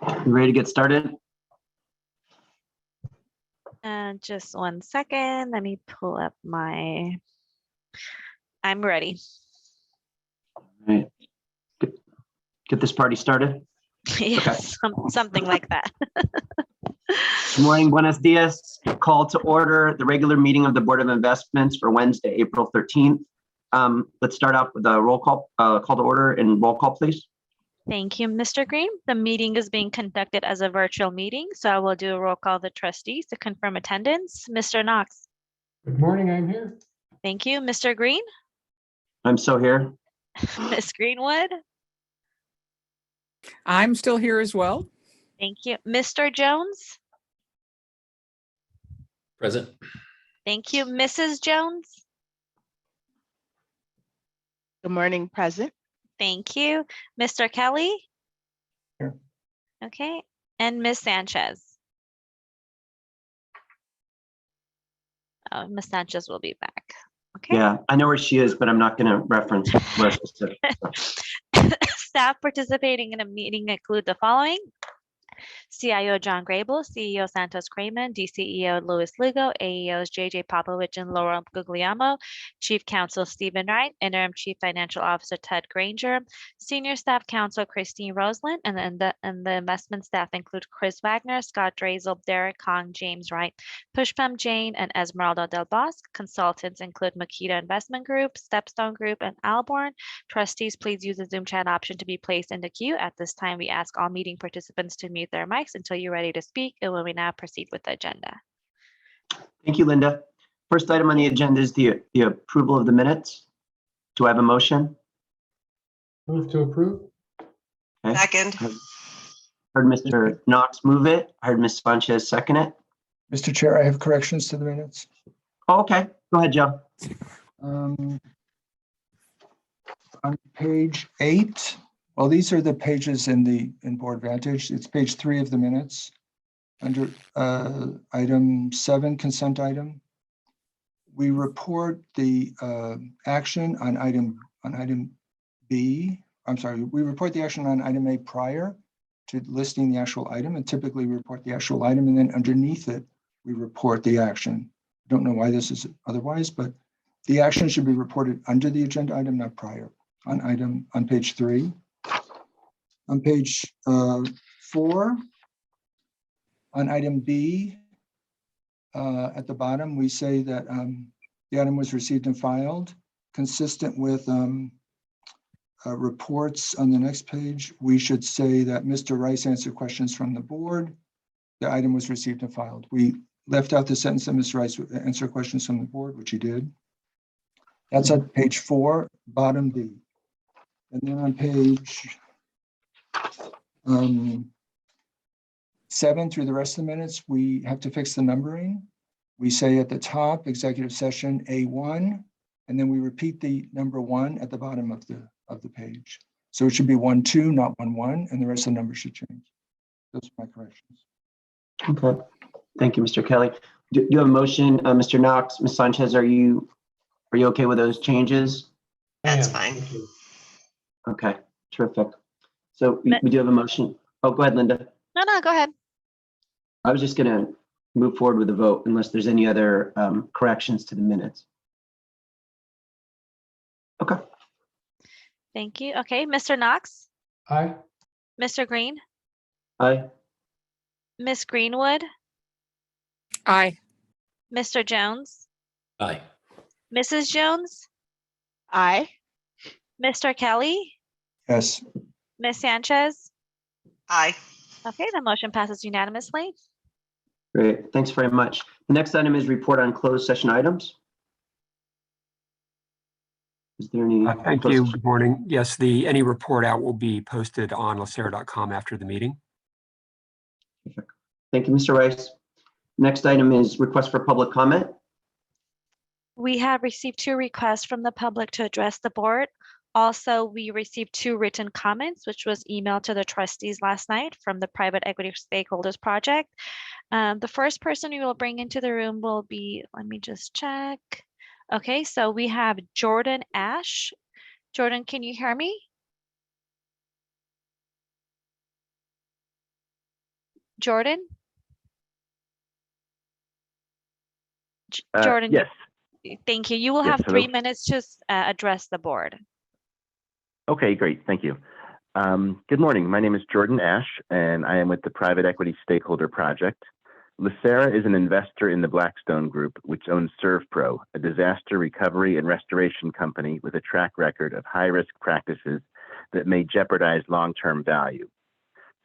You ready to get started? Just 1 second. Let me pull up I'm ready. All right. Get this party started. Yes, something like that. Good morning, buenos dias. Call to order the regular meeting of the Board of Investments for Wednesday, April 13th. Let's start off with a roll call, call to order and roll call, please. Thank you, Mr. Green. The meeting is being conducted as a virtual meeting, so I will do a roll call of the trustees to confirm attendance. Mr. Knox. Good morning, I'm here. Thank you. Mr. Green. I'm so here. Ms. Greenwood. I'm still here as well. Thank you. Mr. Jones. Present. Thank you. Mrs. Jones. Good morning, present. Thank you. Mr. Kelly. Here. Okay. And Ms. Sanchez. Oh, Ms. Sanchez will be back. Okay. Yeah, I know where she is, but I'm not going to reference where specific. Staff participating in a meeting include the following: CIO John Grable, CEO Santos Cramen, DCEO Luis Lugo, AEOs JJ Popovich and Laurel Guglielmo, Chief Counsel Stephen Wright, Interim Chief Financial Officer Ted Granger, Senior Staff Counsel Christine Roseland, and the investment staff include Chris Wagner, Scott Drazel, Derek Hong, James Wright, Pushpam Jain, and Esmeralda Del Bosque. Consultants include Makita Investment Group, Stepstone Group, and Alborn. Trustees, please use the Zoom chat option to be placed in the queue. At this time, we ask all meeting participants to mute their mics until you're ready to speak, and we now proceed with the agenda. Thank you, Linda. First item on the agenda is the approval of the minutes. Do I have a motion? Move to approve. Okay. Second. Heard Mr. Knox move it. Heard Ms. Sanchez second it. Mr. Chair, I have corrections to the minutes. Oh, okay. Go ahead, Joe. On page 8, well, these are the pages in Board Vantage. It's page 3 of the minutes. Under item 7, consent item, we report the action on item B. I'm sorry, we report the action on item A prior to listing the actual item, and typically we report the actual item, and then underneath it, we report the action. I don't know why this is otherwise, but the action should be reported under the agenda item, not prior. On page 3. On page 4, on item B, at the bottom, we say that the item was received and filed. Consistent with reports on the next page, we should say that Mr. Rice answered questions from the board. The item was received and filed. We left out the sentence that Mr. Rice would answer questions from the board, which he did. That's at page 4, bottom B. And then on page 7 through the rest of the minutes, we have to fix the numbering. We say at the top, executive session A1, and then we repeat the number 1 at the bottom of the page. So it should be 1-2, not 1-1, and the rest of the numbers should change. Those are my corrections. Okay. Thank you, Mr. Kelly. Do you have a motion, Mr. Knox? Ms. Sanchez, are you okay with those changes? That's fine. Thank you. Okay, terrific. So we do have a motion. Oh, go ahead, Linda. No, go ahead. I was just going to move forward with the vote unless there's any other corrections to the minutes. Okay. Thank you. Okay, Mr. Knox. Aye. Mr. Green. Aye. Ms. Greenwood. Aye. Mr. Jones. Aye. Mrs. Jones. Aye. Mr. Kelly. Yes. Ms. Sanchez. Aye. Okay, the motion passes unanimously. Great. Thanks very much. The next item is report on closed session items. Is there any? Thank you. Good morning. Yes, any report out will be posted on LACERA.com after the meeting. Perfect. Thank you, Mr. Rice. Next item is request for public comment. We have received 2 requests from the public to address the board. Also, we received 2 written comments, which was emailed to the trustees last night from the Private Equity Stakeholders Project. The first person we will bring into the room will be, let me just check. Okay, so we have Jordan Ash. Jordan, can you hear me? Jordan? Jordan, Yes. thank you. You will Yes, have hello. 3 minutes to address the board. Okay, great. Thank you. Good morning. My name is Jordan Ash, and I am with the Private Equity Stakeholder Project. LACERA is an investor in the Blackstone Group, which owns ServPro, a disaster recovery and restoration company with a track record of high-risk practices that may jeopardize long-term value.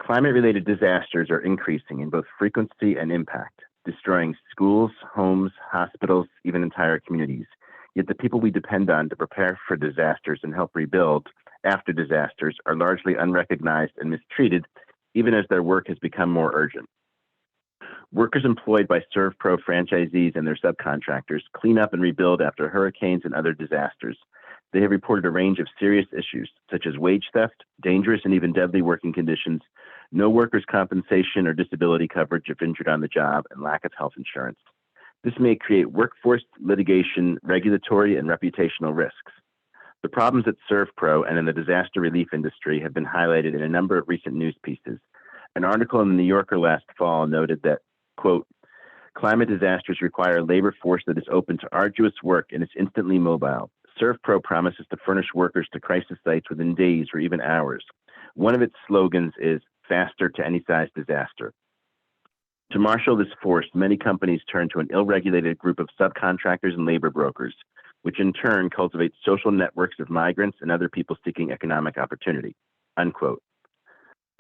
Climate-related disasters are increasing in both frequency and impact, destroying schools, homes, hospitals, even entire communities. Yet the people we depend on to prepare for disasters and help rebuild after disasters are largely unrecognized and mistreated, even as their work has become more urgent. Workers employed by ServPro franchisees and their subcontractors clean up and rebuild after hurricanes and other disasters. They have reported a range of serious issues, such as wage theft, dangerous and even deadly working conditions, no workers' compensation or disability coverage if injured on the job, and lack of health insurance. This may create workforce, litigation, regulatory, and reputational risks. The problems at ServPro and in the disaster relief industry have been highlighted in a number of recent news pieces. An article in the New Yorker last fall noted that, quote, climate disasters require a labor force that is open to arduous work and is instantly mobile. ServPro promises to furnish workers to crisis sites within days or even hours. One of its slogans is faster to any size disaster. To marshal this force, many companies turn to an ill-regulated group of subcontractors and labor brokers, which in turn cultivates social networks of migrants and other people seeking economic opportunity, unquote.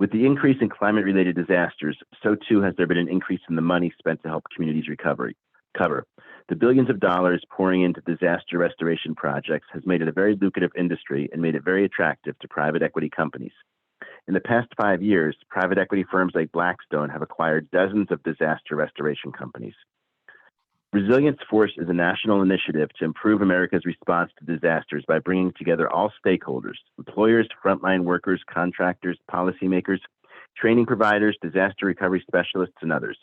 With the increase in climate-related disasters, so too has there been an increase in the money spent to help communities cover. The billions of dollars pouring into disaster restoration projects has made it a very lucrative industry and made it very attractive to private equity companies. In the past 5 years, private equity firms like Blackstone have acquired dozens of disaster restoration companies. Resilience Force is a national initiative to improve America's response to disasters by bringing together all stakeholders, employers, frontline workers, contractors, policymakers, training providers, disaster recovery specialists, and others.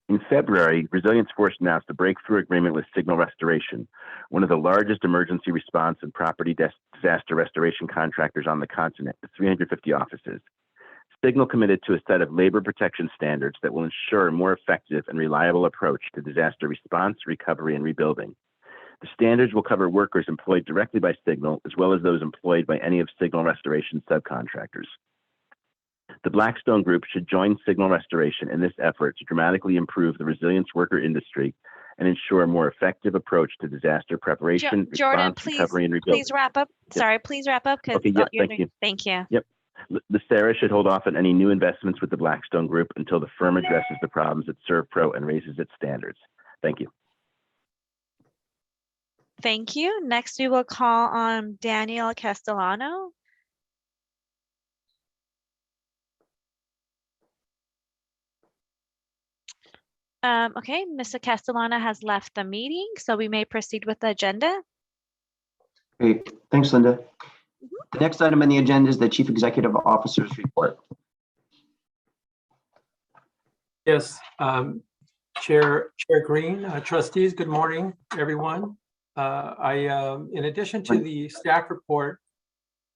In February, Resilience Force announced a breakthrough agreement with Signal Restoration, one of the largest emergency response and property disaster restoration contractors on the continent, with 350 offices. Signal committed to a set of labor protection standards that will ensure a more effective and reliable approach to disaster response, recovery, and rebuilding. The standards will cover workers employed directly by Signal, as well as those employed by any of Signal Restoration's subcontractors. The Blackstone Group should join Signal Restoration in this effort to dramatically improve the resilience worker industry and ensure a more effective approach to disaster preparation, Jordan, response, recovery, and rebuilding. please wrap up. Yep. Sorry, please wrap up. Okay, yep, thank you. Thank you. Yep. LACERA should hold off on any new investments with the Blackstone Group until the firm addresses the problems at ServPro and raises its standards. Thank you. Thank you. Next, we will call on Daniel Castellano. Okay, Mr. Castellano has left the meeting, so we may proceed with the agenda. Great. Thanks, Linda. The next item on the agenda is the Chief Executive Officer's report. Yes, Chair Green, trustees, good morning, everyone. In addition to the staff report,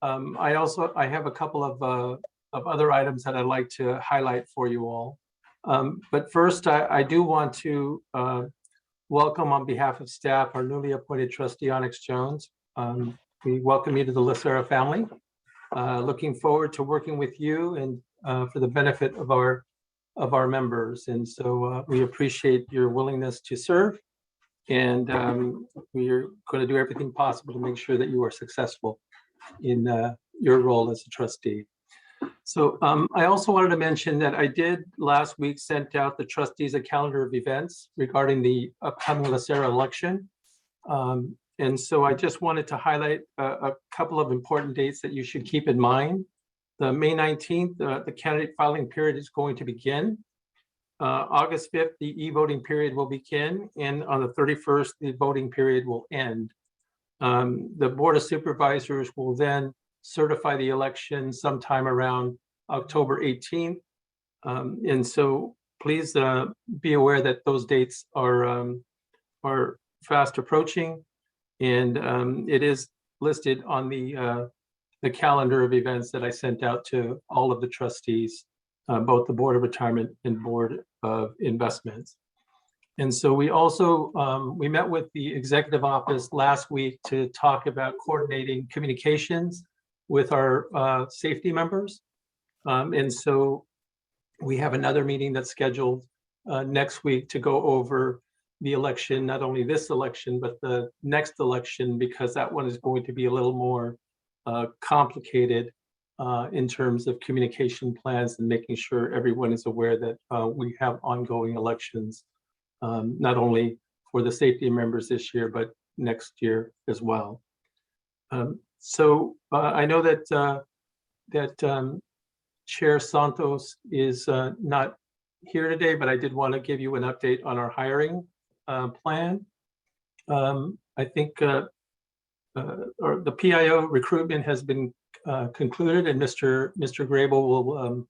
I have a couple of other items that I'd like to highlight for you all. But first, I do want to welcome on behalf of staff our newly appointed trustee Onyx Jones. We welcome you to the LACERA family. Looking forward to working with you and for the benefit of our members. And so we appreciate your willingness to serve. And we are going to do everything possible to make sure that you are successful in your role as a trustee. So I also wanted to mention that I did last week sent out the trustees a calendar of events regarding the upcoming LACERA election. And so I just wanted to highlight a couple of important dates that you should keep in mind. The May 19th, the candidate filing period is going to begin. August 5th, the e-voting period will begin. And on the 31st, the voting period will end. The Board of Supervisors will then certify the election sometime around October 18th. And so please be aware that those dates are fast approaching. And it is listed on the calendar of events that I sent out to all of the trustees. both the Board of Retirement and Board of Investments. And so we also, we met with the executive office last week to talk about coordinating communications with our safety members. And so we have another meeting that's scheduled next week to go over the election, not only this election, but the next election, because that one is going to be a little more complicated in terms of communication plans and making sure everyone is aware that we have ongoing elections, not only for the safety members this year, but next year as well. So I know that Chair Santos is not here today, but I did want to give you an update on our hiring plan. I think or the PIO recruitment has been concluded, and Mr. Grable will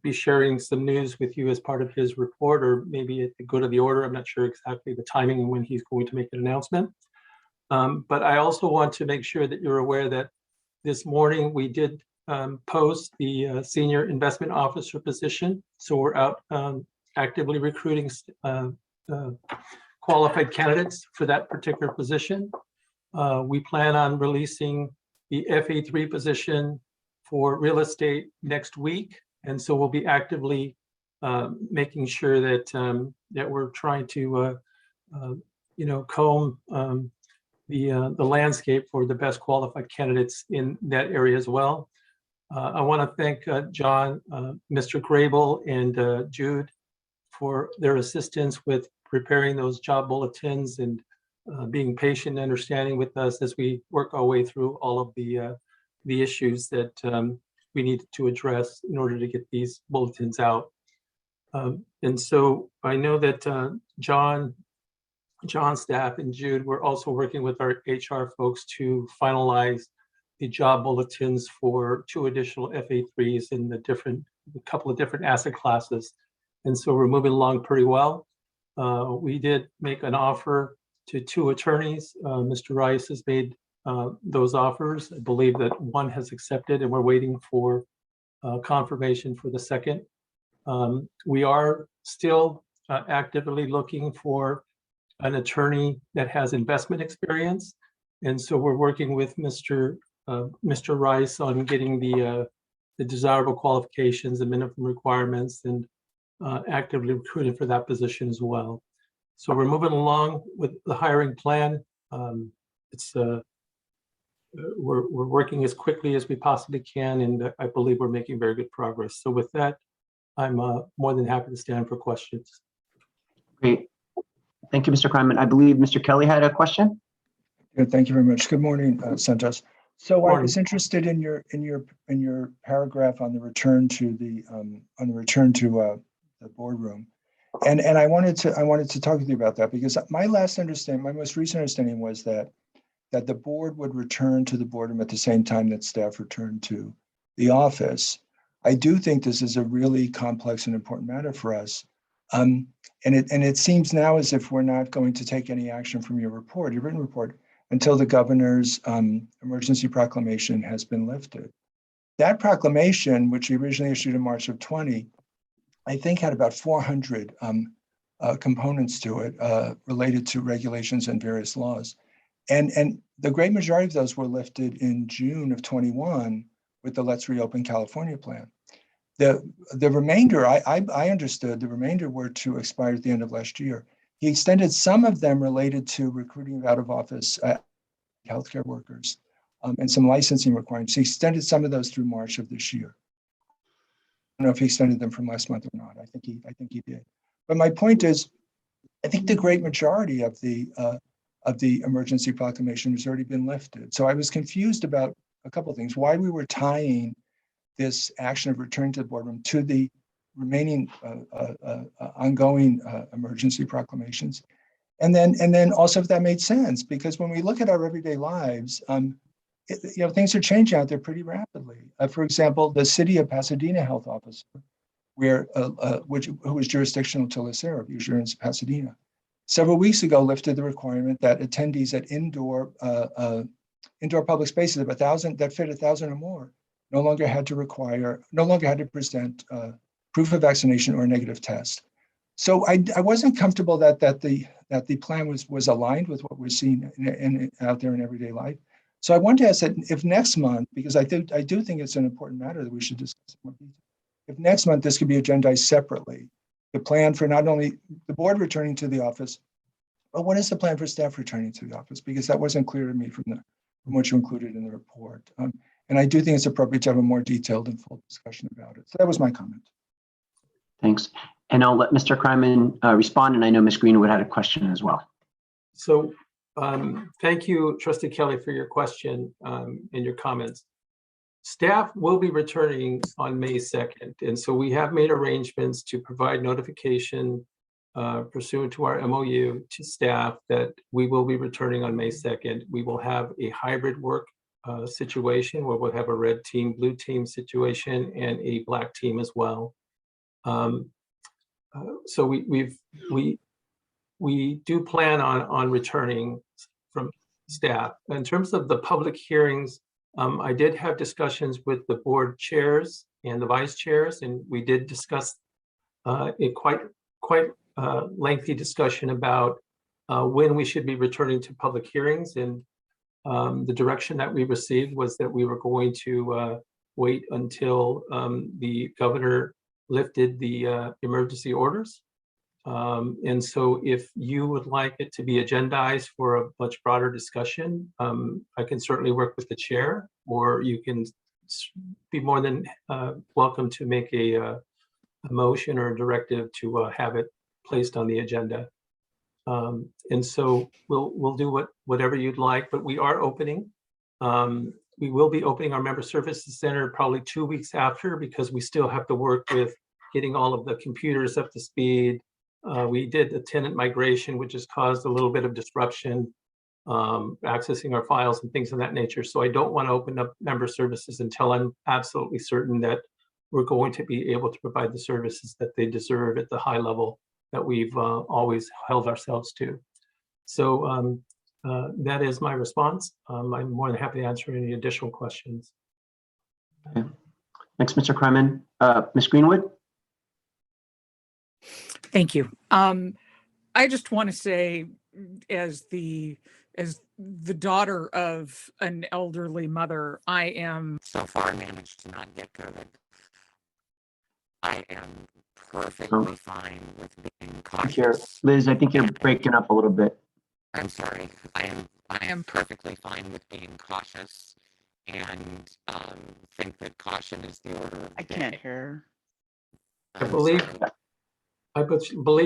be sharing some news with you as part of his report, or maybe at the go to the order. I'm not sure exactly the timing and when he's going to make an announcement. But I also want to make sure that you're aware that this morning we did post the senior investment officer position. So we're out actively recruiting qualified candidates for that particular position. We plan on releasing the FA3 position for real estate next week. And so we'll be actively making sure that that we're trying to comb the landscape for the best qualified candidates in that area as well. I want to thank John, Mr. Grable, and Jude for their assistance with preparing those job bulletins and being patient and understanding with us as we work our way through all of the issues that we need to address in order to get these bulletins out. And so I know that John's staff and Jude were also working with our HR folks to finalize the job bulletins for 2 additional FA3s in a couple of different asset classes. And so we're moving along pretty well. We did make an offer to 2 attorneys. Mr. Rice has made those offers. I believe that one has accepted, and we're waiting for confirmation for the second. We are still actively looking for an attorney that has investment experience. And so we're working with Mr. Rice on getting the desirable qualifications and minimum requirements, and actively recruiting for that position as well. So we're moving along with the hiring plan. We're working as quickly as we possibly can, and I believe we're making very good progress. So with that, I'm more than happy to stand for questions. Great. Thank you, Mr. Kreiman. I believe Mr. Kelly had a question. Good, thank you very much. Good morning, Santos. So I Morning. was interested in your paragraph on the return to the boardroom, and I wanted to talk with you about that, because my most recent understanding was that the board would return to the boardroom at the same time that staff returned to the office. I do think this is a really complex and important matter for us. And it seems now as if we're not going to take any action from your written report, until the governor's emergency proclamation has been lifted. That proclamation, which he originally issued in March of 20, I think had about 400 components to it related to regulations and various laws. And the great majority of those were lifted in June of 21 with the Let's Reopen California plan. The remainder, I understood, the remainder were to expire at the end of last year. He extended some of them related to recruiting of out-of-office healthcare workers and some licensing requirements. He extended some of those through March of this year. I don't know if he extended them from last month or not. I think he did. But my point is, I think the great majority of the emergency proclamation has already been lifted. So I was confused about a couple of things: why we were tying this action of return to the boardroom to the remaining ongoing emergency proclamations, and then also if that made sense, because when we look at our everyday lives, things are changing out there pretty rapidly. For example, the city of Pasadena health officer, who was jurisdictional to LACERA, usually in Pasadena, several weeks ago lifted the requirement that attendees at indoor public spaces that fit 1,000 or more no longer had to present proof of vaccination or a negative test. So I wasn't comfortable that the plan was aligned with what we're seeing out there in everyday life. So I wanted to ask that if next month, because I do think it's an important matter that we should discuss in more detail. If next month this could be agendized separately, the plan for not only the board returning to the office, but what is the plan for staff returning to the office? Because that wasn't clear to me from what you included in the report. And I do think it's appropriate to have a more detailed and full discussion about it. So that was my comment. Thanks. And I'll let Mr. Kryman respond. And I know Ms. Greenwood had a question as well. So thank you, Trustee Kelly, for your question and your comments. Staff will be returning on May 2nd. And so we have made arrangements to provide notification pursuant to our MOU to staff that we will be returning on May 2nd. We will have a hybrid work situation where we'll have a red team, blue team situation, and a black team as well. So we do plan on returning from staff. In terms of the public hearings, I did have discussions with the board chairs and the vice chairs, and we did discuss a quite lengthy discussion about when we should be returning to public hearings. And the direction that we received was that we were going to wait until the governor lifted the emergency orders. And so if you would like it to be agendized for a much broader discussion, I can certainly work with the chair, or you can be more than welcome to make a motion or a directive to have it placed on the agenda. And so we'll do whatever you'd like, but we are opening. We will be opening our Member Services Center probably 2 weeks after, because we still have to work with getting all of the computers up to speed. We did a tenant migration, which has caused a little bit of disruption, accessing our files and things of that nature. So I don't want to open up member services until I'm absolutely certain that we're going to be able to provide the services that they deserve at the high level that we've always held ourselves to. So that is my response. I'm more than happy to answer any additional questions. Okay. Thanks, Mr. Kryman. Ms. Greenwood? Thank you. I just want to say, as the daughter of an elderly mother, I am so far managed to not get COVID. I am perfectly fine with being cautious. Liz, I think you're breaking up a little bit. I'm sorry. I am perfectly fine with being cautious, and think that caution is the order of the I day. can't hear. I believe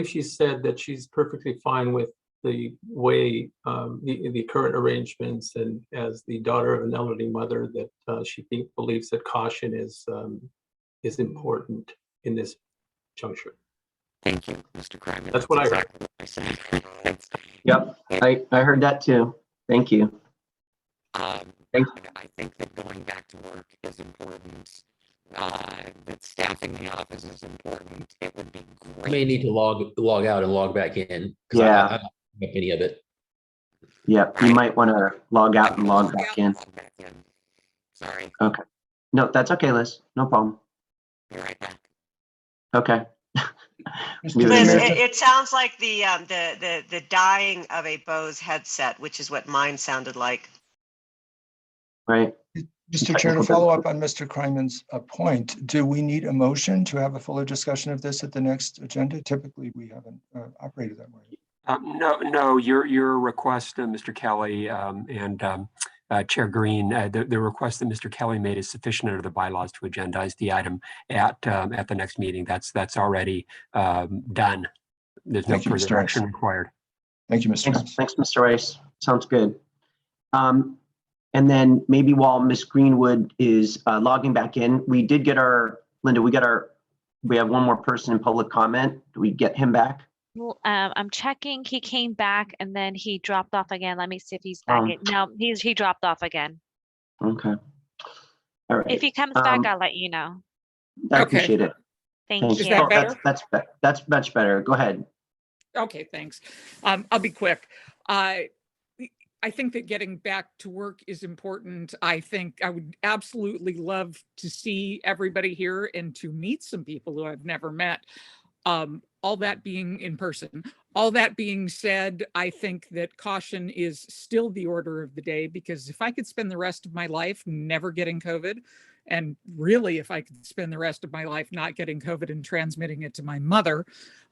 she said that she's perfectly fine with the way the current arrangements, and as the daughter of an elderly mother, that she believes that caution is important in this juncture. Thank you, Mr. Kryman. That's what I heard. I said. Yep, I heard that too. Thank you. Thanks. I think that going back to work is important. That staffing the office is important. It would be great. You may need to log out and log back in. Yeah. I don't have any of it. Yeah, you might want to log out and log back in. Sorry. Okay. No, that's okay, Liz. No problem. Be right back. Okay. Mr. Liz, Mayor, it sounds like the dying of a Bose headset, which is what mine sounded like. Right. Mr. Chair, to follow up on Mr. Kryman's point, do we need a motion to have a fuller discussion of this at the next agenda? Typically, we haven't operated that way. No, your request, Mr. Kelly, and Chair Green, the request that Mr. Kelly made is sufficient under the bylaws to agendize the item at the next meeting. That's already done. There's no Thank you, further Mr. action Rice. required. Thank you, Mr. Thanks, Rice. thanks, Mr. Rice. Sounds good. And then maybe while Ms. Greenwood is logging back in, we did get Linda, we have one more person in public comment. Do we get him back? Well, I'm checking. He came back and then he dropped off again. Let me see if he's back. No, he dropped off again. Okay. All right. If he comes back, I'll let you know. I Okay. appreciate it. Thank Thanks. Is you. that better? That's much better. Go ahead. Okay, thanks. I'll be quick. I think that getting back to work is important. I think I would absolutely love to see everybody here and to meet some people who I've never met. All that being in person. All that being said, I think that caution is still the order of the day, because if I could spend the rest of my life never getting COVID, and really if I could spend the rest of my life not getting COVID and transmitting it to my mother,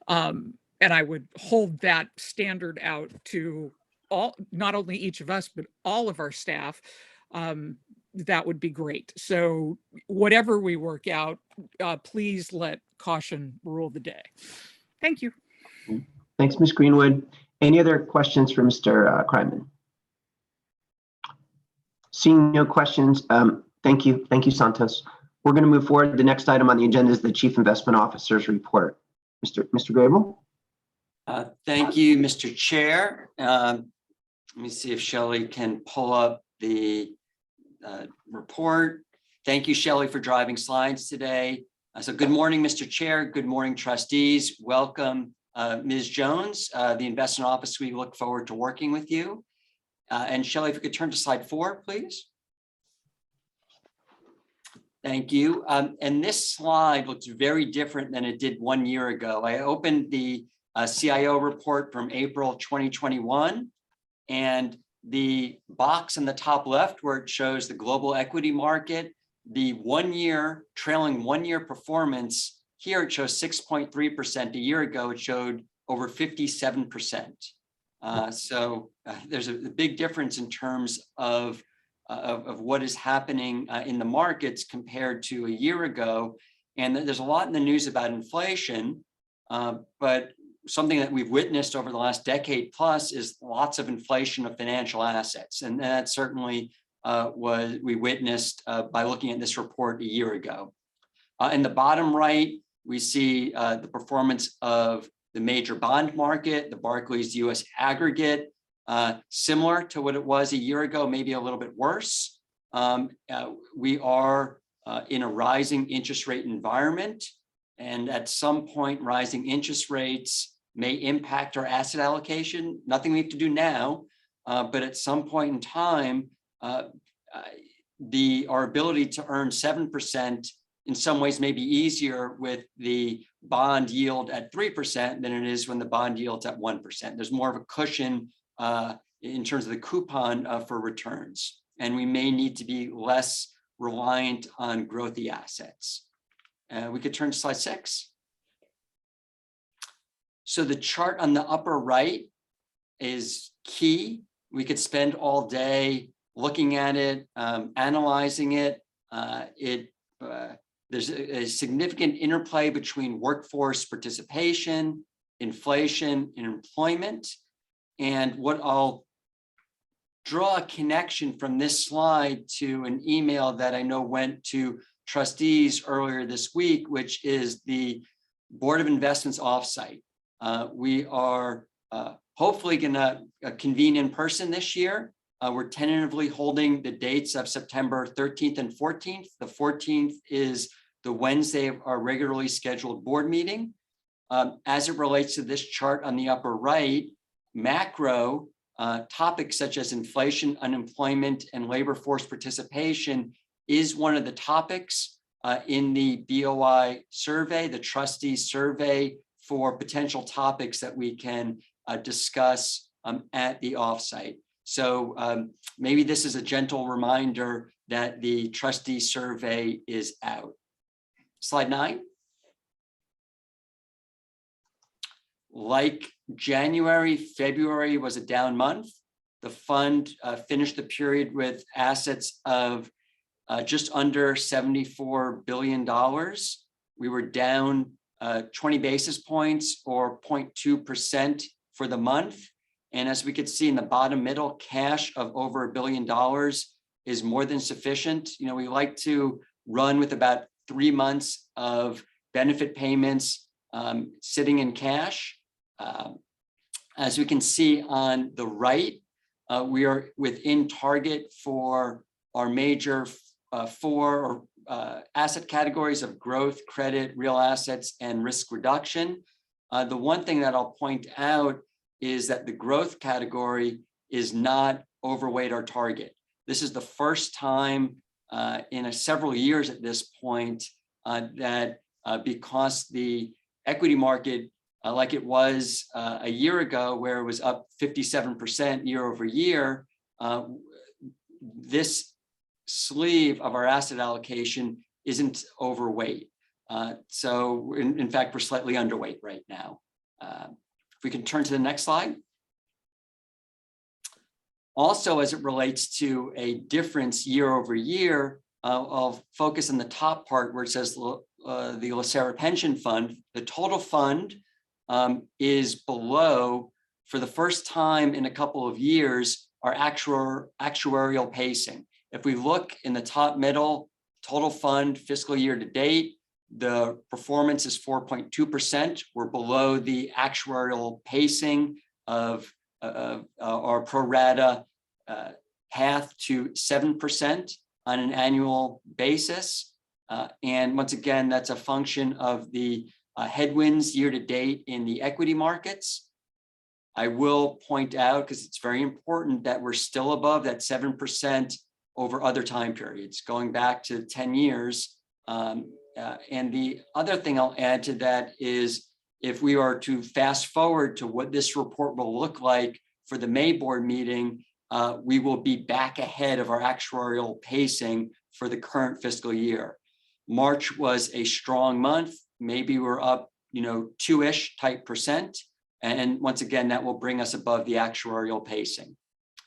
and I would hold that standard out to all, not only each of us, but all of our staff, that would be great. So whatever we work out, please let caution rule the day. Thank you. Thanks, Ms. Greenwood. Any other questions for Mr. Kryman? Seeing no questions, thank you. Thank you, Santos. We're going to move forward. The next item on the agenda is the Chief Investment Officer's report. Mr. Grable? Thank you, Mr. Chair. Let me see if Shelley can pull up the report. Thank you, Shelley, for driving slides today. So good morning, Mr. Chair. Good morning, trustees. Welcome, Ms. Jones, the investment office. We look forward to working with you. And Shelley, if you could turn to slide 4, please. Thank you. And this slide looks very different than it did 1 year ago. I opened the CIO report from April 2021, and the box in the top left where it shows the global equity market, the trailing 1 year performance, here it shows 6.3%. A year ago, it showed over 57%. So there's a big difference in terms of what is happening in the markets compared to a year ago. And there's a lot in the news about inflation, but something that we've witnessed over the last decade plus is lots of inflation of financial assets. And that certainly we witnessed by looking at this report a year ago. In the bottom right, we see the performance of the major bond market, the Barclays US aggregate, similar to what it was a year ago, maybe a little bit worse. We are in a rising interest rate environment. And at some point, rising interest rates may impact our asset allocation. Nothing we have to do now, but at some point in time, our ability to earn 7% in some ways may be easier with the bond yield at 3% than it is when the bond yield's at 1%. There's more of a cushion in terms of the coupon for returns. And we may need to be less reliant on growthy assets. We could turn to slide 6. So the chart on the upper right is key. We could spend all day looking at it, analyzing it. There's a significant interplay between workforce participation, inflation, and employment. And what I'll draw a connection from this slide to an email that I know went to trustees earlier this week, which is the Board of Investments offsite. We are hopefully going to convene in person this year. We're tentatively holding the dates of September 13th and 14th. The 14th is the Wednesday of our regularly scheduled board meeting. As it relates to this chart on the upper right, macro topics such as inflation, unemployment, and labor force participation is one of the topics in the BOI survey, the trustees survey, for potential topics that we can discuss at the offsite. So maybe this is a gentle reminder that the trustee survey is out. Slide 9. Like January, February was a down month. The fund finished the period with assets of just under $74 billion. We were down 20 basis points or 0.2% for the month. And as we could see in the bottom middle, cash of over $1 billion is more than sufficient. You know, we like to run with about 3 months of benefit payments sitting in cash. As we can see on the right, we are within target for our major 4 asset categories of growth, credit, real assets, and risk reduction. The one thing that I'll point out is that the growth category is not overweight our target. This is the first time in several years at this point that because the equity market, like it was a year ago, where it was up 57% year over year, this sleeve of our asset allocation isn't overweight. So in fact, we're slightly underweight right now. If we can turn to the next slide. Also, as it relates to a difference year over year, I'll focus on the top part where it says the LACERA pension fund. The total fund is below, for the first time in a couple of years, our actuarial pacing. If we look in the top middle, total fund fiscal year to date, the performance is 4.2%. We're below the actuarial pacing of our pro rata path to 7% on an annual basis. And once again, that's a function of the headwinds year to date in the equity markets. I will point out, because it's very important, that we're still above that 7% over other time periods, going back to 10 years. And the other thing I'll add to that is, if we are to fast forward to what this report will look like for the May board meeting, we will be back ahead of our actuarial pacing for the current fiscal year. March was a strong month. Maybe we're up, 2-ish type percent. And once again, that will bring us above the actuarial pacing.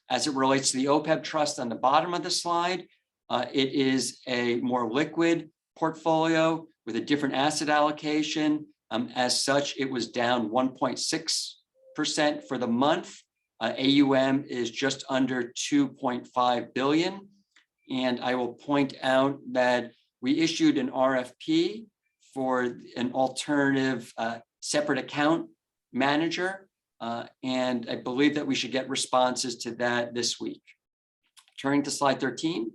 As it relates to the OPEB trust on the bottom of the slide, it is a more liquid portfolio with a different asset allocation. As such, it was down 1.6% for the month. AUM is just under 2.5 billion. And I will point out that we issued an RFP for an alternative separate account manager. And I believe that we should get responses to that this week. Turning to slide 13.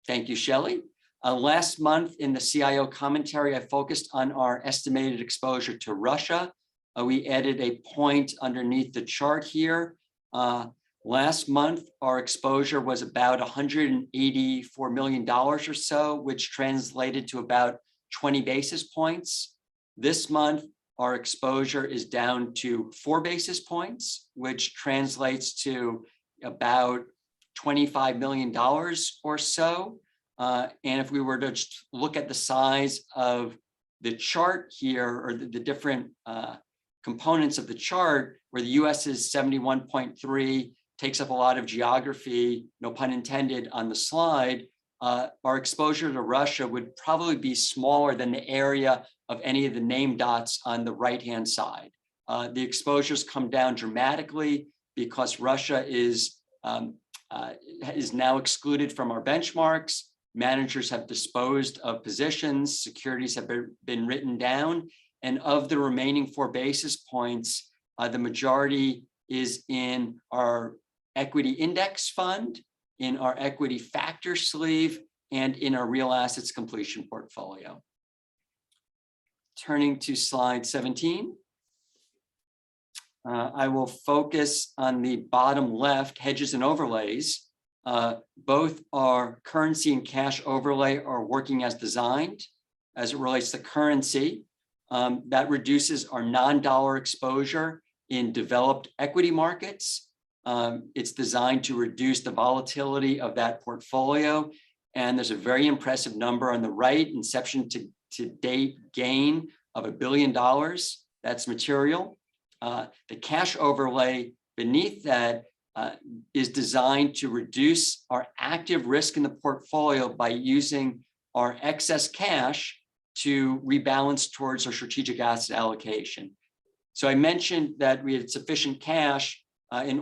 Thank you, Shelley. Last month in the CIO commentary, I focused on our estimated exposure to Russia. We added a point underneath the chart here. Last month, our exposure was about $184 million or so, which translated to about 20 basis points. This month, our exposure is down to 4 basis points, which translates to about $25 million or so. And if we were to just look at the size of the chart here, or the different components of the chart, where the US is 71.3, takes up a lot of geography, no pun intended, on the slide, our exposure to Russia would probably be smaller than the area of any of the name dots on the right-hand side. The exposures come down dramatically because Russia is now excluded from our benchmarks. Managers have disposed of positions, securities have been written down, and of the remaining 4 basis points, the majority is in our equity index fund, in our equity factor sleeve, and in our real assets completion portfolio. Turning to slide 17. I will focus on the bottom left, hedges and overlays. Both our currency and cash overlay are working as designed. As it relates to currency, that reduces our non-dollar exposure in developed equity markets. It's designed to reduce the volatility of that portfolio. And there's a very impressive number on the right, inception to date gain of $1 billion. That's material. The cash overlay beneath that is designed to reduce our active risk in the portfolio by using our excess cash to rebalance towards our strategic asset allocation. So I mentioned that we had sufficient cash and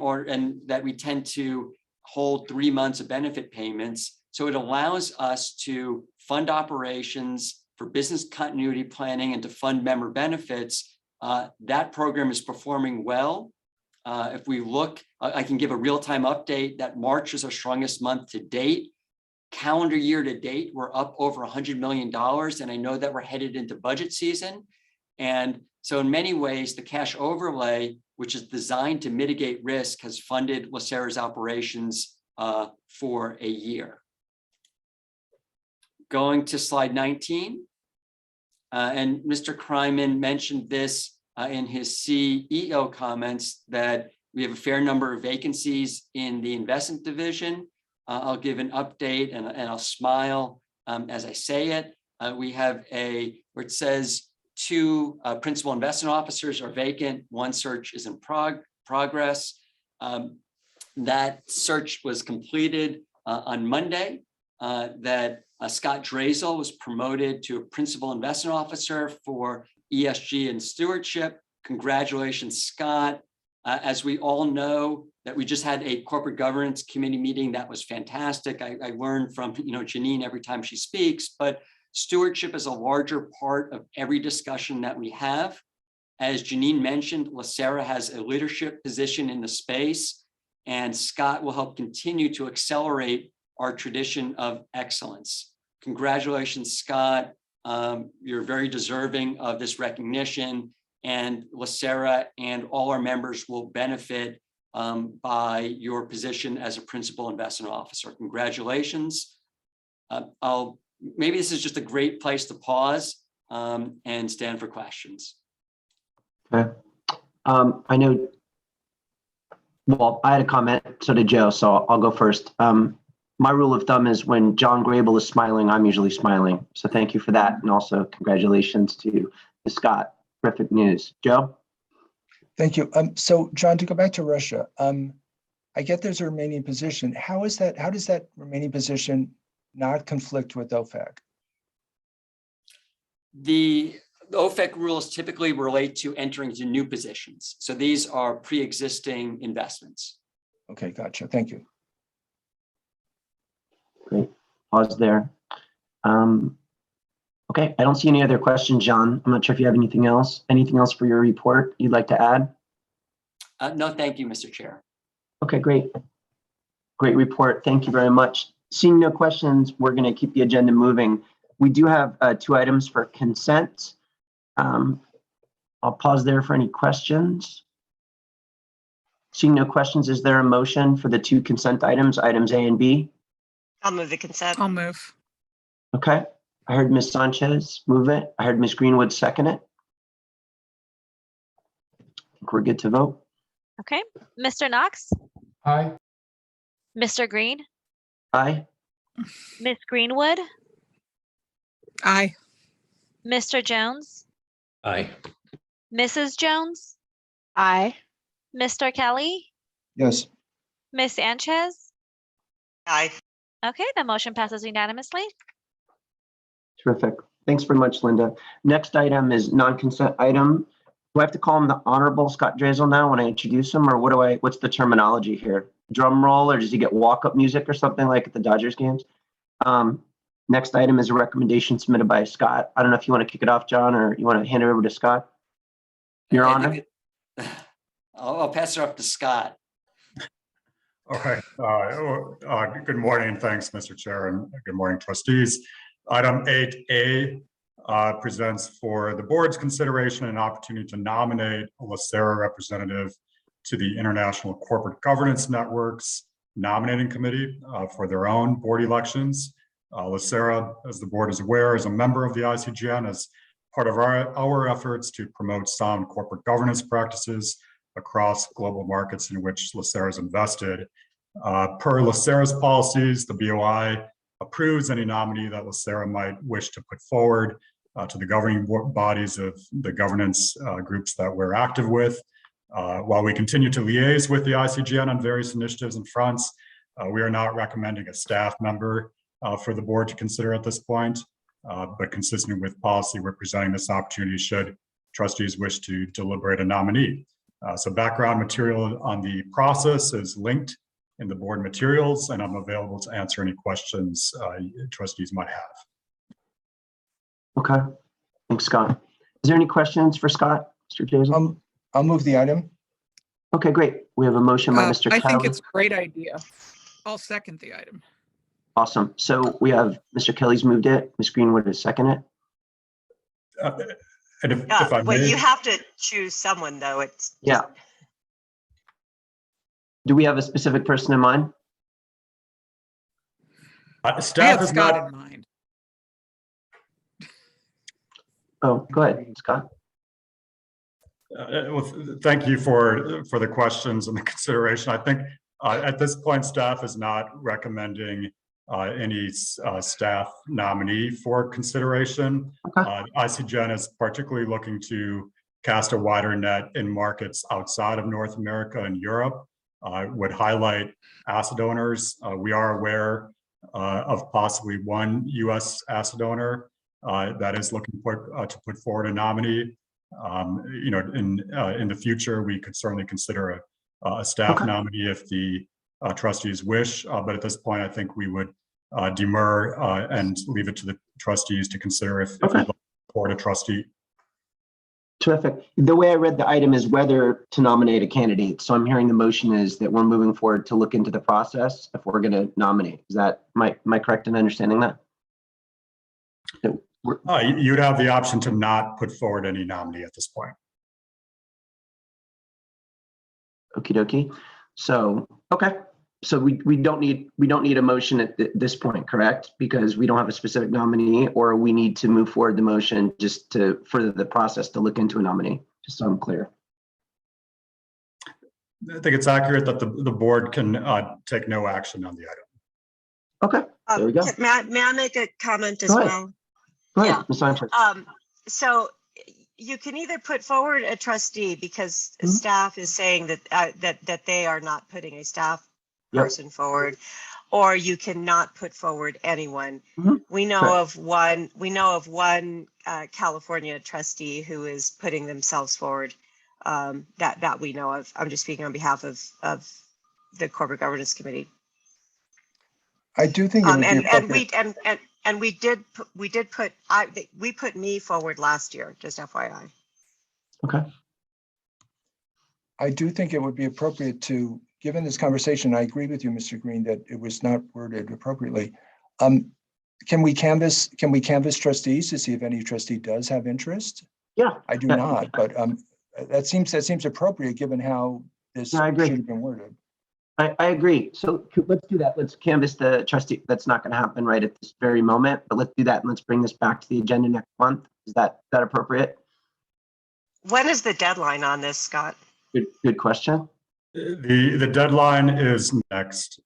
that we tend to hold 3 months of benefit payments. So it allows us to fund operations for business continuity planning and to fund member benefits. That program is performing well. If we look, I can give a real-time update that March is our strongest month to date. Calendar year to date, we're up over $100 million. And I know that we're headed into budget season. And so in many ways, the cash overlay which is designed to mitigate risk, has funded LACERA's operations for a year. Going to slide 19. And Mr. Kryman mentioned this in his CEO comments, that we have a fair number of vacancies in the investment division. I'll give an update and I'll smile as I say it. We have where it says 2 principal investment officers are vacant. 1 search is in progress. That search was completed on Monday. That Scott Drazel was promoted to a principal investment officer for ESG and stewardship. Congratulations, Scott. As we all know, that we just had a corporate governance committee meeting that was fantastic. I learned from Janine every time she speaks, but stewardship is a larger part of every discussion that we have. As Janine mentioned, LACERA has a leadership position in the space, and Scott will help continue to accelerate our tradition of excellence. Congratulations, Scott. You're very deserving of this recognition, and LACERA and all our members will benefit by your position as a principal investment officer. Congratulations. Maybe this is just a great place to pause and stand for questions. Okay. I know, well, I had a comment, so did Joe, so I'll go first. My rule of thumb is when John Grable is smiling, I'm usually smiling. So thank you for that. And also congratulations to Scott. Terrific news. Joe? Thank you. So John, to go back to Russia, I get there's a remaining position. How does that remaining position not conflict with OFAC? The OFAC rules typically relate to entering into new positions. So these are pre-existing investments. Okay, gotcha. Thank you. Great. Pause there. Okay, I don't see any other questions, John. I'm not sure if you have anything else. Anything else for your report you'd like to add? No, thank you, Mr. Chair. Okay, great. Great report. Thank you very much. Seeing no questions, we're going to keep the agenda moving. We do have 2 items for consent. I'll pause there for any questions. Seeing no questions, is there a motion for the 2 consent items, items A and B? I'll move the consent. I'll move. Okay. I heard Ms. Sanchez move it. I heard Ms. Greenwood second it. I think we're good to vote. Okay, Mr. Knox, Aye. Mr. Green, Aye. Ms. Greenwood, Aye. Mr. Jones, Aye. Mrs. Jones, Aye. Mr. Kelly, Yes. Ms. Sanchez. Aye. Okay, the motion passes unanimously. Terrific. Thanks very much, Linda. Next item is non-consent item. Do I have to call him the Honorable Scott Drazel now when I introduce him, or what's the terminology here? Drum roll, or does he get walk-up music or something like at the Dodgers games? Next item is a recommendation submitted by Scott. I don't know if you want to kick it off, John, or you want to hand it over to Scott? Your Honor. I'll pass it off to Scott. Okay. Good morning. Thanks, Mr. Chair, and good morning, trustees. Item 8A presents for the board's consideration an opportunity to nominate a LACERA representative to the International Corporate Governance Network's nominating committee for their own board elections. LACERA, as the board is aware, is a member of the ICGN as part of our efforts to promote sound corporate governance practices across global markets in which LACERA is invested. Per LACERA's policies, the BOI approves any nominee that LACERA might wish to put forward to the governing bodies of the governance groups that we're active with. While we continue to liaise with the ICGN on various initiatives and fronts, we are not recommending a staff member for the board to consider at this point, but consistent with policy, we're presenting this opportunity should trustees wish to deliberate a nominee. So background material on the process is linked in the board materials, and I'm available to answer any questions trustees might have. Okay. Thanks, Scott. Is there any questions for Scott, Mr. Jason? I'll move the item. Okay, great. We have a motion by Mr. I think Kelly. it's a great idea. I'll second the item. Awesome. So we have Mr. Kelly's moved it. Ms. Greenwood has seconded it. And if I Well, may, you have to choose someone, though. It's Yeah. do we have a specific person in mind? I Staff have is Scott not, in mind. Oh, go ahead, Scott. well, thank you for the questions and the consideration. I think at this point, staff is not recommending any staff nominee for consideration. Okay. ICGen is particularly looking to cast a wider net in markets outside of North America and Europe. Would highlight asset owners. We are aware of possibly one U.S. asset owner that is looking to put forward a nominee. In the future, we could certainly consider a staff nominee if the trustees wish. But at this point, I think we would demur and leave it to the trustees to consider if you'd like to support a trustee. Terrific. The way I read the item is whether to nominate a candidate. So I'm hearing the motion is that we're moving forward to look into the process if we're going to nominate. Is that, am I correct in understanding that? You'd have the option to not put forward any nominee at this point. Okie dokie. So, okay. So we don't need a motion at this point, correct? Because we don't have a specific nominee, or we need to move forward the motion just to further the process to look into a nominee, just so I'm clear. I think it's accurate that the board can take no action on the item. Okay, there we go. May I make a comment as Go ahead. well? Go ahead, Ms. Sanchez. So you can either put forward a trustee because staff is saying that that they are not putting a staff person forward, or you cannot put forward anyone. We know of one. We know of one California trustee who is putting themselves forward. That we know of. I'm just speaking on behalf of the Corporate Governance Committee. I do think it would be appropriate. And we put me forward last year, just FYI. Okay. I do think it would be appropriate to, given this conversation, I agree with you, Mr. Green, that it was not worded appropriately. Can we canvass trustees to see if any trustee does have interest? Yeah. I do not, but that seems appropriate given how this should have been worded. I agree. So let's do that. Let's canvass the trustee. That's not going to happen right at this very moment, but let's do that and let's bring this back to the agenda next month. Is that appropriate? When is the deadline on this, Scott? Good question. The deadline is next.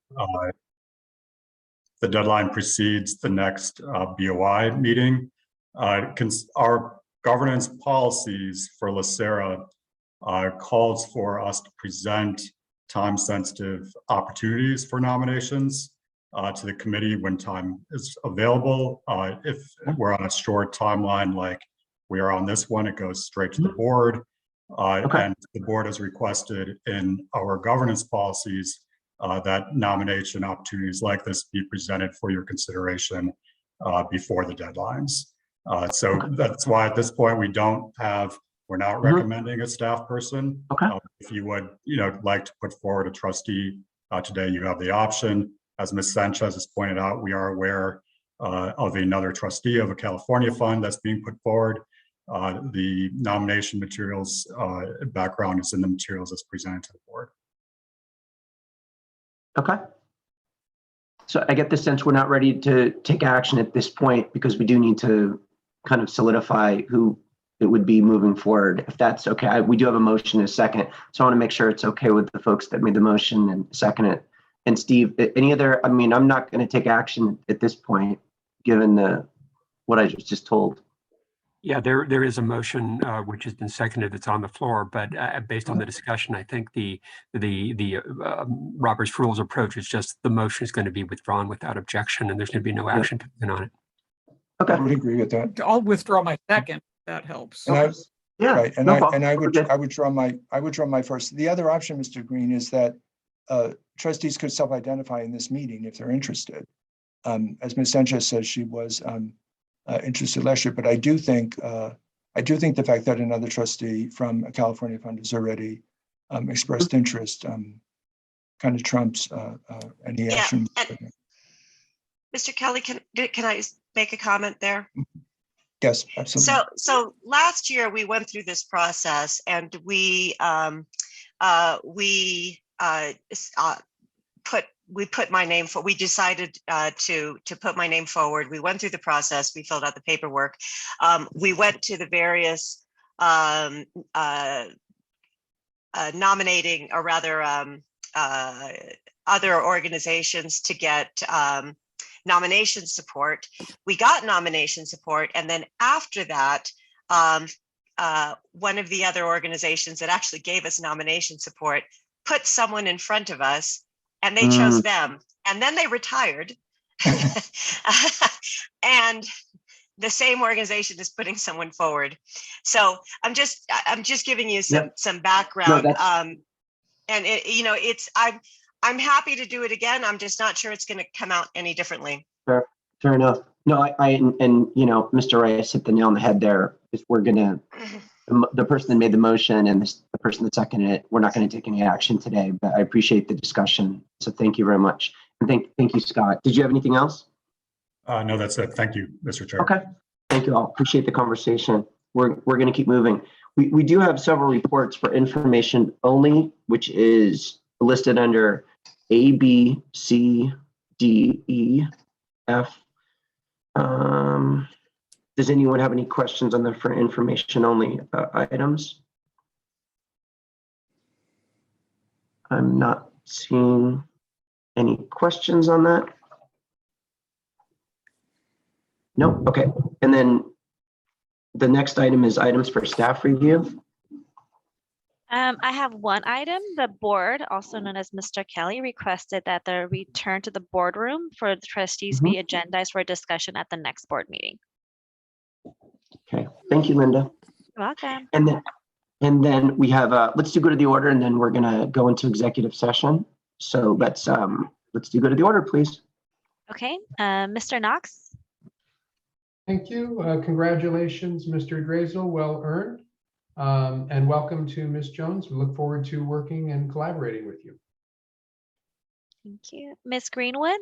The deadline precedes the next BOI meeting. Our governance policies for LACERA calls for us to present time-sensitive opportunities for nominations to the committee when time is available. If we're on a short timeline like we are on this one, it goes straight to the board. And the board has requested in our governance policies that nomination opportunities like this be presented for your consideration before the deadlines. So that's why at this point we're not recommending a staff person. If you would, like to put forward a trustee today, you have the option. As Ms. Sanchez has pointed out, we are aware of another trustee of a California fund that's being put forward. The nomination materials background is in the materials that's presented to the board. Okay. So I get the sense we're not ready to take action at this point because we do need to kind of solidify who it would be moving forward. If that's okay, we do have a motion in a second. So I want to make sure it's okay with the folks that made the motion and second it. And Steve, any other, I'm not going to take action at this point, given what I just told. Yeah, there is a motion which has been seconded. It's on the floor, but based on the discussion, I think the Robert's Rules approach is just the motion is going to be withdrawn without objection, and there's going to be no action taken on it. Okay, I would agree with that. I'll withdraw my second. That helps. And I would withdraw my first. The other option, Mr. Green, is that trustees could self-identify in this meeting if they're interested. As Ms. Sanchez says, she was interested last year, but I do think the fact that another trustee from a California fund has already expressed interest kind of trumps any action. Mr. Kelly, can I make a comment there? Yes, absolutely. So last year we went through this process and we put my name for, we decided to put my name forward. We went through the process. We filled out the paperwork. We went to the various nominating, or rather other organizations to get nomination support. We got nomination support. And then after that, one of the other organizations that actually gave us nomination support put someone in front of us, and they chose them. And then they retired. And the same organization is putting someone forward. So I'm just giving you some background. No, and I'm happy to do it again. I'm just not sure it's going to come out any differently. fair enough. No, Mr. Rice hit the nail on the head there. Is we're gonna, the person that made the motion and the person that seconded it, we're not going to take any action today, but I appreciate the discussion. So thank you very much. And thank you, Scott. Did you have anything else? No, that's it. Thank you, Mr. Chair. Okay. Thank you all. Appreciate the conversation. We're going to keep moving. We do have several reports for information only, which is listed under A, B, C, D, E, F. Does anyone have any questions on the for information only items? I'm not seeing any questions on that. Nope. Okay. And then the next item is items for staff review. I have one item. The board, also known as Mr. Kelly, requested that the return to the boardroom for the trustees be agendized for discussion at the next board meeting. Okay. Thank you, Linda. You're welcome. And then we have let's do go to the order, and then we're gonna go into executive session. So let's do go to the order, please. Okay. Mr. Knox. Thank you. Congratulations, Mr. Drazel, well earned. And welcome to Ms. Jones. We look forward to working and collaborating with you. Thank you. Ms. Greenwood.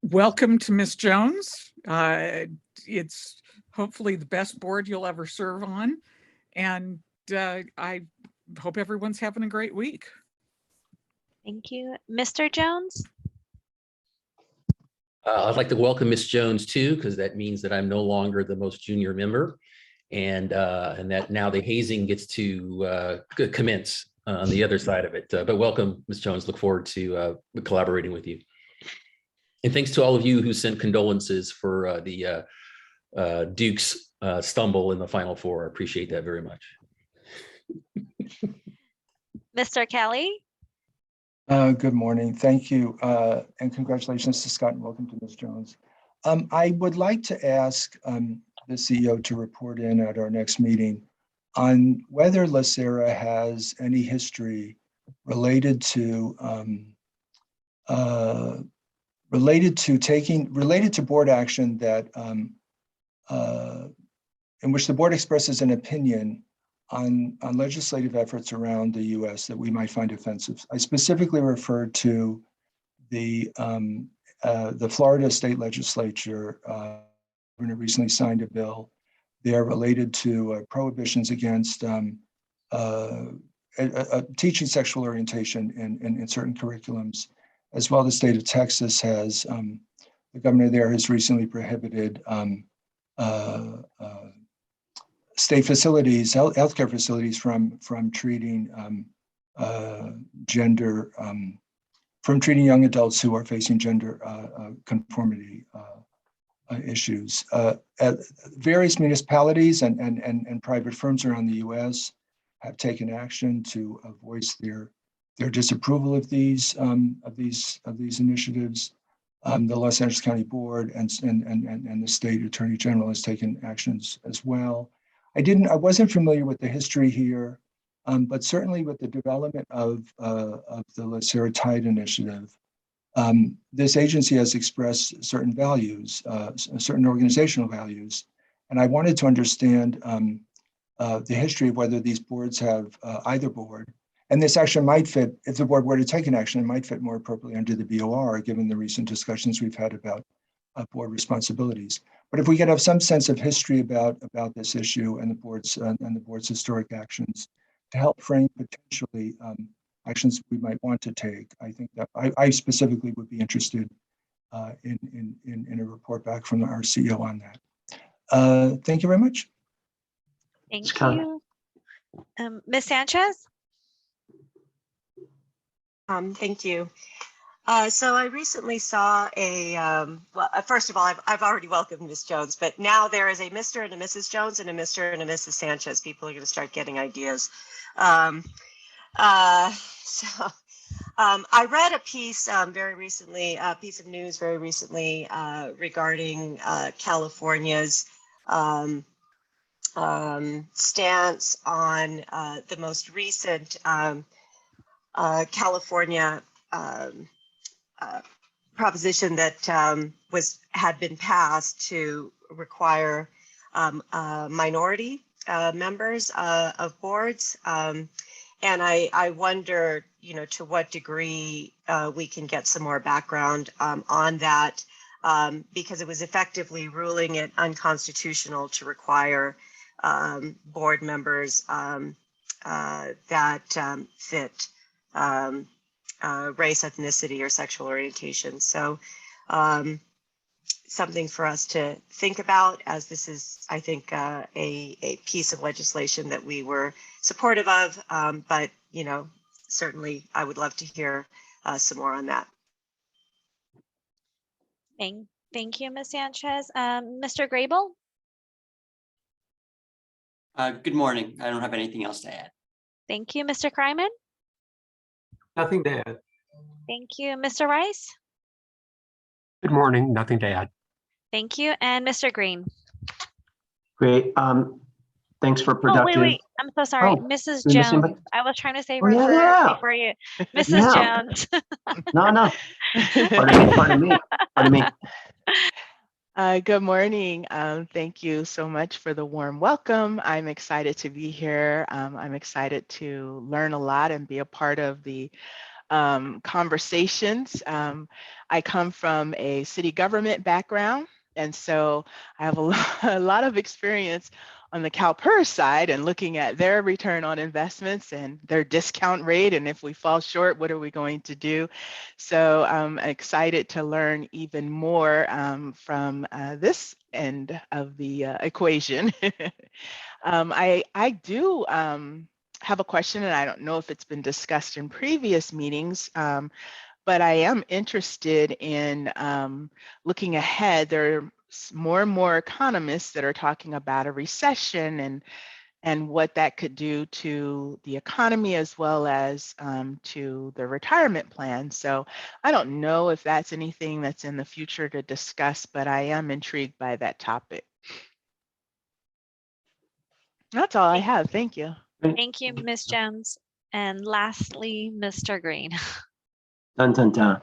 Welcome to Ms. Jones. It's hopefully the best board you'll ever serve on. And I hope everyone's having a great week. Thank you. Mr. Jones. I'd like to welcome Ms. Jones too, because that means that I'm no longer the most junior member, and that now the hazing gets to commence on the other side of it. But welcome, Ms. Jones. Look forward to collaborating with you. And thanks to all of you who sent condolences for the Duke's stumble in the Final Four. I appreciate that very much. Mr. Kelly. Good morning. Thank you. And congratulations to Scott and welcome to Ms. Jones. I would like to ask the CEO to report in at our next meeting on whether LACERA has any history related to board action that in which the board expresses an opinion on legislative efforts around the U.S. that we might find offensive. I specifically referred to the Florida state legislature recently signed a bill. They are related to prohibitions against teaching sexual orientation in certain curriculums, as well. The state of Texas has, the governor there has recently prohibited state facilities, healthcare facilities from treating from treating young adults who are facing gender conformity issues. Various municipalities and private firms around the U.S. have taken action to voice their disapproval of these initiatives. The Los Angeles County Board and the State Attorney General has taken actions as well. I wasn't familiar with the history here, but certainly with the development of the LACERA Tide initiative, this agency has expressed certain values, certain organizational values, and I wanted to understand the history of whether these boards have either board. And this action might fit, if the board were to take an action, it might fit more appropriately under the BOR, given the recent discussions we've had about board responsibilities. But if we could have some sense of history about this issue and the board's historic actions, to help frame potentially actions we might want to take. I think that I specifically would be interested in a report back from our CEO on that. Thank you very much. Thank you. Ms. Sanchez? Thank you. So I recently saw a, well, first of all, I've already welcomed Ms. Jones, but now there is a Mr. and a Mrs. Jones and a Mr. and a Mrs. Sanchez. People are going to start getting ideas. I read a piece very recently, a piece of news very recently regarding California's stance on the most recent California proposition that had been passed to require minority members of boards. And I wonder, to what degree we can get some more background on that, because it was effectively ruling it unconstitutional to require board members that fit race, ethnicity, or sexual orientation. So something for us to think about, as this is, I think, a piece of legislation that we were supportive of, but certainly I would love to hear some more on that. Thank you, Ms. Sanchez. Mr. Grable? Good morning. I don't have anything else to add. Thank you, Mr. Kryman. Nothing to add. Thank you, Mr. Rice. Good morning. Nothing to add. Thank you, and Mr. Green. Great. Thanks for productive. Oh, wait. I'm so sorry. Oh, Mrs. we missed anybody? Jones. I was trying to save Oh, her yeah. before you. Mrs. Yeah. Jones. No. Pardon me. Good morning. Thank you so much for the warm welcome. I'm excited to be here. I'm excited to learn a lot and be a part of the conversations. I come from a city government background, and so I have a lot of experience on the CalPERS side and looking at their return on investments and their discount rate, and if we fall short, what are we going to do? So I'm excited to learn even more from this end of the equation. I do have a question, and I don't know if it's been discussed in previous meetings, but I am interested in looking ahead. There are more and more economists that are talking about a recession and what that could do to the economy as well as to the retirement plan. So I don't know if that's anything that's in the future to discuss, but I am intrigued by that topic. That's all I have. Thank you. Thank you, Ms. Jones. And lastly, Mr. Green. Dun, dun, dun.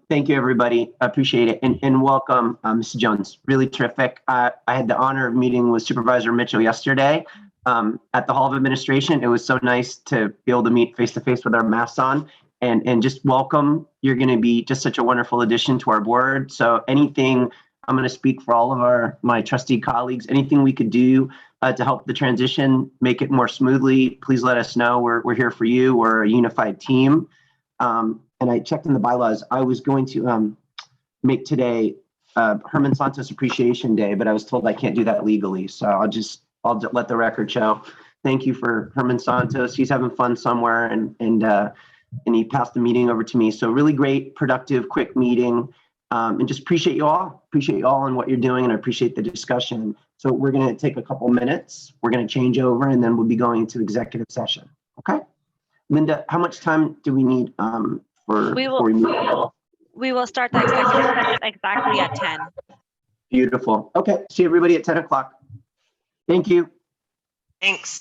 Thank you, everybody. I appreciate it. And welcome, Ms. Jones. Really terrific. I had the honor of meeting with Supervisor Mitchell yesterday at the Hall of Administration. It was so nice to be able to meet face-to-face with our masks on and just welcome. You're going to be just such a wonderful addition to our board. So anything, I'm going to speak for all of my trustee colleagues, anything we could do to help the transition, make it more smoothly, please let us know. We're here for you. We're a unified team. And I checked in the bylaws. I was going to make today Herman Santos Appreciation Day, but I was told I can't do that legally. So I'll just let the record show. Thank you for Herman Santos. He's having fun somewhere, and he passed the meeting over to me. So really great, productive, quick meeting, and just appreciate you all. Appreciate you all and what you're doing, and I appreciate the discussion. So we're going to take a couple minutes. We're going to change over, and then we'll be going to executive session. Okay, Linda, how much time do we need? We will start the executive session exactly at 10. Beautiful. Okay. See everybody at 10 o'clock. Thank you. Thanks.